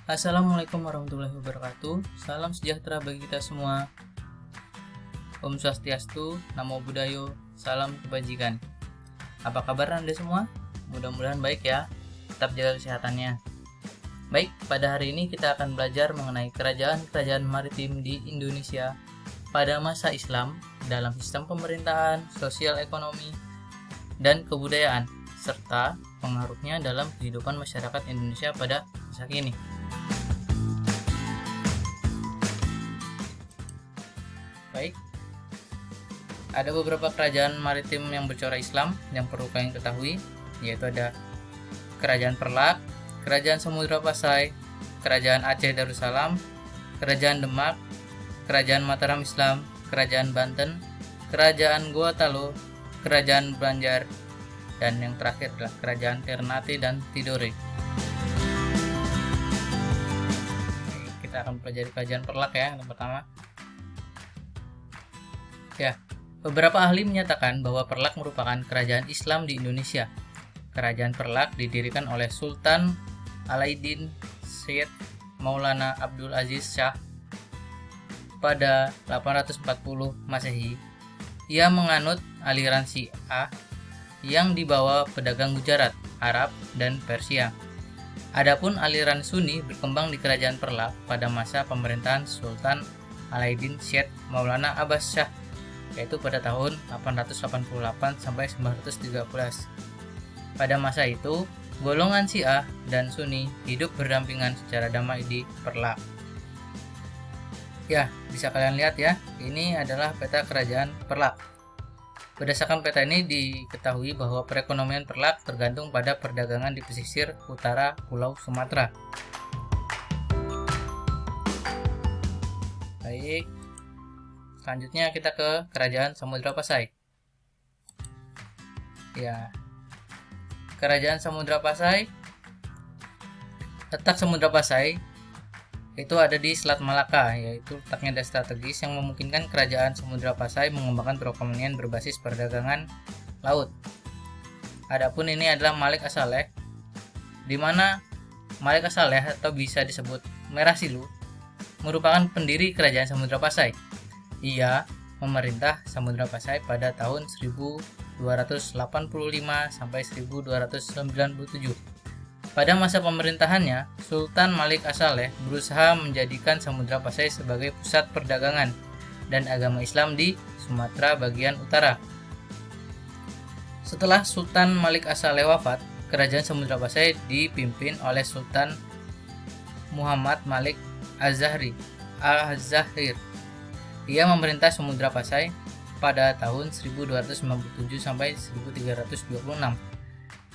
Assalamualaikum warahmatullahi wabarakatuh. Salam sejahtera bagi kita semua. Om Swastiastu, Namo Buddhaya, salam kebajikan. Apa kabar Anda semua? Mudah-mudahan baik ya. Tetap jaga kesehatannya. Baik, pada hari ini kita akan belajar mengenai kerajaan-kerajaan maritim di Indonesia pada masa Islam dalam sistem pemerintahan, sosial ekonomi, dan kebudayaan, serta pengaruhnya dalam kehidupan masyarakat Indonesia pada masa kini. Baik, ada beberapa kerajaan maritim yang bercorak Islam yang perlu kalian ketahui, yaitu ada Kerajaan Perlak, Kerajaan Samudra Pasai, Kerajaan Aceh Darussalam, Kerajaan Demak, Kerajaan Mataram Islam, Kerajaan Banten, Kerajaan Gorontalo, Kerajaan Banjar, dan yang terakhir adalah Kerajaan Ternate dan Tidore. Kita akan pelajari Kerajaan Perlak ya, yang pertama. Ya, beberapa ahli menyatakan bahwa Perlak merupakan kerajaan Islam di Indonesia. Kerajaan Perlak didirikan oleh Sultan Alauddin Syed Maulana Abdul Aziz Shah pada 840 Masehi. Ia menganut aliran Syiah yang dibawa pedagang Gujarat, Arab, dan Persia. Adapun aliran Sunni berkembang di Kerajaan Perlak pada masa pemerintahan Sultan Alauddin Syed Maulana Abbas Shah, yaitu pada tahun 888 sampai 913. Pada masa itu, golongan Syiah dan Sunni hidup berdampingan secara damai di Perlak. Ya, bisa kalian lihat ya, ini adalah peta kerajaan Perlak. Berdasarkan peta ini diketahui bahwa perekonomian Perlak tergantung pada perdagangan di pesisir utara Pulau Sumatera. Baik, selanjutnya kita ke Kerajaan Samudra Pasai. Ya, Kerajaan Samudra Pasai, letak Samudra Pasai itu ada di Selat Malaka, yaitu letaknya dan strategis yang memungkinkan Kerajaan Samudra Pasai mengembangkan perekonomian berbasis perdagangan laut. Adapun ini adalah Malik As-Saleh, di mana Malik As-Saleh atau bisa disebut Merah Silu merupakan pendiri Kerajaan Samudra Pasai. Ia memerintah Samudra Pasai pada tahun 1285 sampai 1297. Pada masa pemerintahannya, Sultan Malik As-Saleh berusaha menjadikan Samudra Pasai sebagai pusat perdagangan dan agama Islam di Sumatera bagian utara. Setelah Sultan Malik As-Saleh wafat, Kerajaan Samudra Pasai dipimpin oleh Sultan Muhammad Malik Az-Zahir. Ia memerintah Samudra Pasai pada tahun 1297 sampai 1326.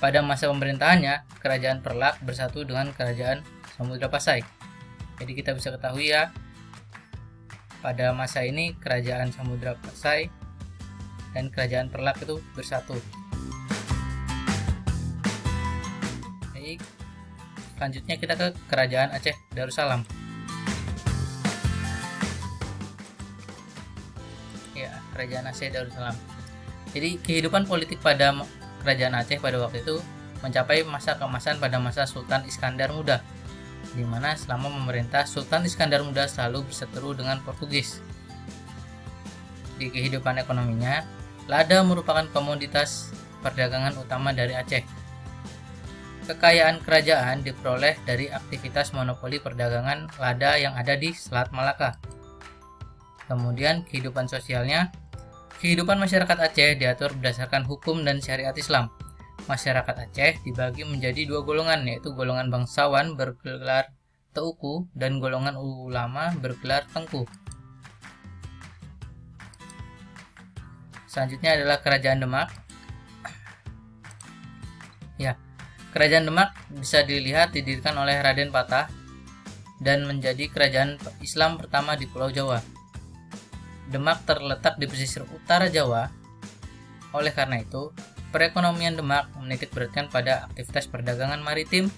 Pada masa pemerintahannya, Kerajaan Perlak bersatu dengan Kerajaan Samudra Pasai. Jadi kita bisa ketahui ya, pada masa ini Kerajaan Samudra Pasai dan Kerajaan Perlak itu bersatu. Baik, selanjutnya kita ke Kerajaan Aceh Darussalam. Kerajaan Aceh Darussalam. Jadi kehidupan politik pada Kerajaan Aceh pada waktu itu mencapai masa keemasan pada masa Sultan Iskandar Muda, di mana selama memerintah Sultan Iskandar Muda selalu berseteru dengan Portugis. Di kehidupan ekonominya, lada merupakan komoditas perdagangan utama dari Aceh. Kekayaan kerajaan diperoleh dari aktivitas monopoli perdagangan lada yang ada di Selat Malaka. Kemudian kehidupan sosialnya, kehidupan masyarakat Aceh diatur berdasarkan hukum dan syariat Islam. Masyarakat Aceh dibagi menjadi dua golongan, yaitu golongan bangsawan bergelar Teuku dan golongan ulama bergelar Tengku. Selanjutnya adalah Kerajaan Demak. Ya, Kerajaan Demak bisa dilihat didirikan oleh Raden Patah dan menjadi kerajaan Islam pertama di Pulau Jawa. Demak terletak di pesisir utara Jawa. Oleh karena itu, perekonomian Demak menitik beratkan pada aktivitas perdagangan maritim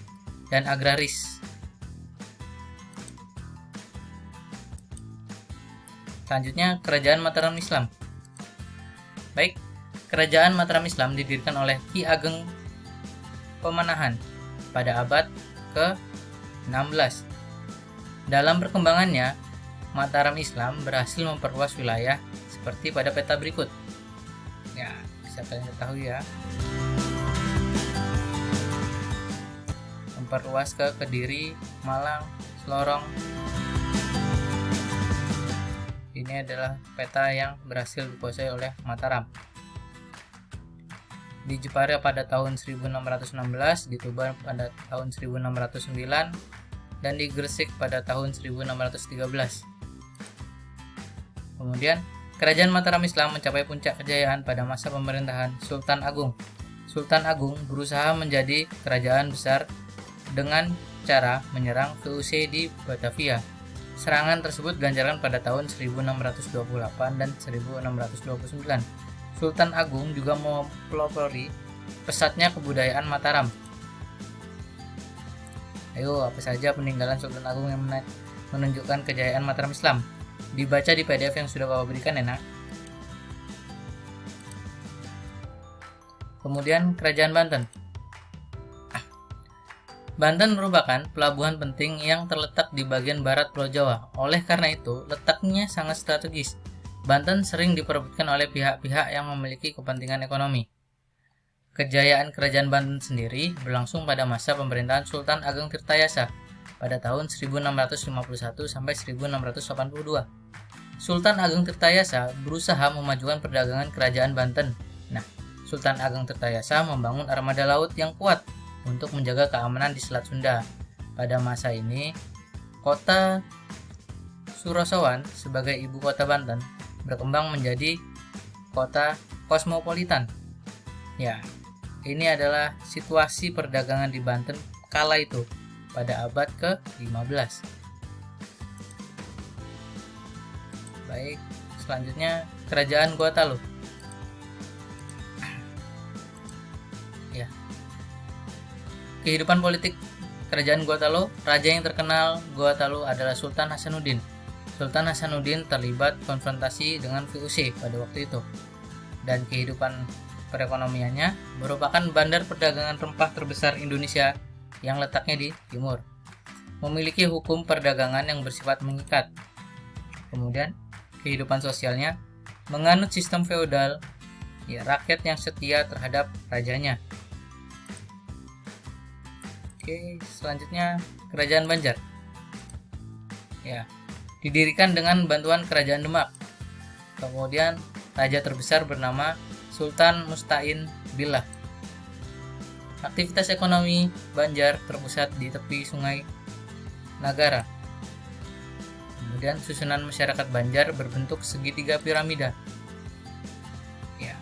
dan agraris. Selanjutnya, Kerajaan Mataram Islam. Baik, Kerajaan Mataram Islam didirikan oleh Ki Ageng Pemanahan pada abad ke-16 Dalam perkembangannya, Mataram Islam berhasil memperluas wilayah seperti pada peta berikut. Ya, bisa kalian ketahui ya. Memperluas ke Kediri, Malang, Selorong. Ini adalah peta yang berhasil dikuasai oleh Mataram. Di Jepara pada tahun 1616, di Tuban pada tahun 1609, dan di Gresik pada tahun 1613. Kemudian, kerajaan Mataram Islam mencapai puncak kejayaan pada masa pemerintahan Sultan Agung. Sultan Agung berusaha menjadi kerajaan besar dengan cara menyerang VOC di Batavia. Serangan tersebut dilancarkan pada tahun 1628 dan 1629. Sultan Agung juga mempelopori pesatnya kebudayaan Mataram. Ayo, apa saja peninggalan Sultan Agung yang menunjukkan kejayaan Mataram Islam? Dibaca di PDF yang sudah Bapak berikan ya, nak. Kemudian Kerajaan Banten. Banten merupakan pelabuhan penting yang terletak di bagian barat Pulau Jawa. Oleh karena itu, letaknya sangat strategis. Banten sering diperebutkan oleh pihak-pihak yang memiliki kepentingan ekonomi. Kejayaan Kerajaan Banten sendiri berlangsung pada masa pemerintahan Sultan Ageng Tirtayasa pada tahun 1651 sampai 1682. Sultan Ageng Tirtayasa berusaha memajukan perdagangan Kerajaan Banten. Nah, Sultan Ageng Tirtayasa membangun armada laut yang kuat untuk menjaga keamanan di Selat Sunda. Pada masa ini, kota Surosowan sebagai ibu kota Banten berkembang menjadi kota kosmopolitan. Ya, ini adalah situasi perdagangan di Banten kala itu pada abad ke-15. Baik, selanjutnya Kerajaan Gorontalo. Ya. Kehidupan politik Kerajaan Gorontalo, raja yang terkenal Gorontalo adalah Sultan Hasanuddin. Sultan Hasanuddin terlibat konfrontasi dengan VOC pada waktu itu. Dan kehidupan perekonomiannya merupakan bandar perdagangan rempah terbesar Indonesia yang letaknya di timur. Memiliki hukum perdagangan yang bersifat mengikat. Kemudian, kehidupan sosialnya menganut sistem feodal, ya, rakyat yang setia terhadap rajanya. Oke, selanjutnya Kerajaan Banjar. Ya, didirikan dengan bantuan Kerajaan Demak. Kemudian raja terbesar bernama Sultan Musta'in Billah. Aktivitas ekonomi Banjar terpusat di tepi Sungai Nagara. Kemudian susunan masyarakat Banjar berbentuk segitiga piramida. Ya.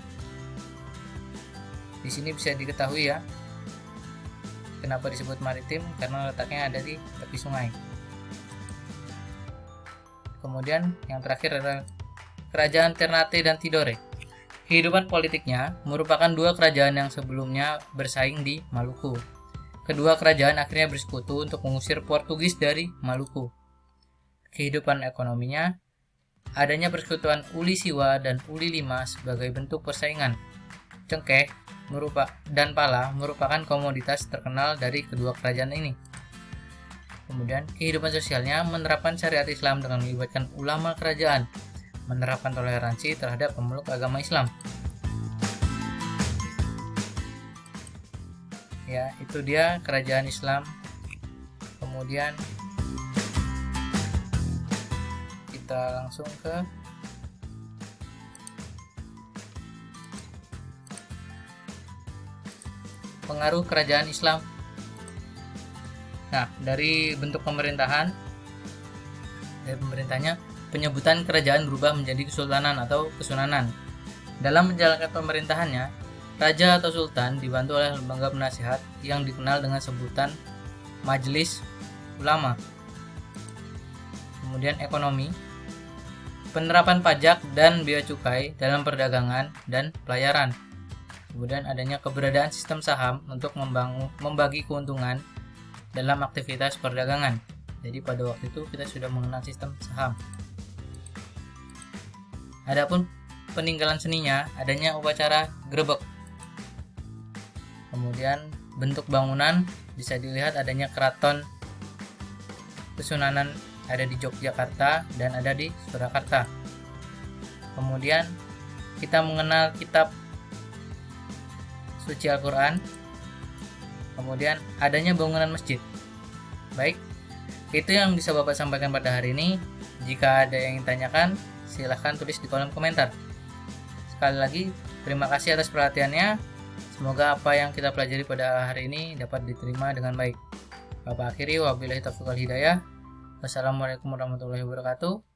Di sini bisa diketahui ya, kenapa disebut maritim, karena letaknya ada di tepi sungai. Kemudian yang terakhir adalah Kerajaan Ternate dan Tidore. Kehidupan politiknya merupakan dua kerajaan yang sebelumnya bersaing di Maluku. Kedua kerajaan akhirnya bersekutu untuk mengusir Portugis dari Maluku. Kehidupan ekonominya, adanya persekutuan Uli Siwa dan Uli Lima sebagai bentuk persaingan. Cengkeh dan pala merupakan komoditas terkenal dari kedua kerajaan ini. Kemudian, kehidupan sosialnya menerapkan syariat Islam dengan melibatkan ulama kerajaan, menerapkan toleransi terhadap pemeluk agama Islam. Ya, itu dia kerajaan Islam. Kemudian kita langsung ke pengaruh kerajaan Islam. Nah, dari bentuk pemerintahnya, penyebutan kerajaan berubah menjadi kesultanan atau kesunanan. Dalam menjalankan pemerintahannya, raja atau sultan dibantu oleh lembaga penasihat yang dikenal dengan sebutan Majelis Ulama. Kemudian ekonomi, penerapan pajak dan bea cukai dalam perdagangan dan pelayaran. Kemudian adanya keberadaan sistem saham untuk membagi keuntungan dalam aktivitas perdagangan. Jadi pada waktu itu kita sudah mengenal sistem saham. Adapun peninggalan seninya, adanya upacara grebek. Kemudian bentuk bangunan bisa dilihat adanya keraton Kesunanan ada di Yogyakarta dan ada di Surakarta. Kemudian kita mengenal kitab suci Al-Quran, kemudian adanya bangunan masjid. Baik, itu yang bisa Bapak sampaikan pada hari ini. Jika ada yang ingin tanyakan, silahkan tulis di kolom komentar. Sekali lagi, terima kasih atas perhatiannya. Semoga apa yang kita pelajari pada hari ini dapat diterima dengan baik. Bapak akhiri, wabillahi taufiq wal hidayah. Wassalamualaikum warahmatullahi wabarakatuh.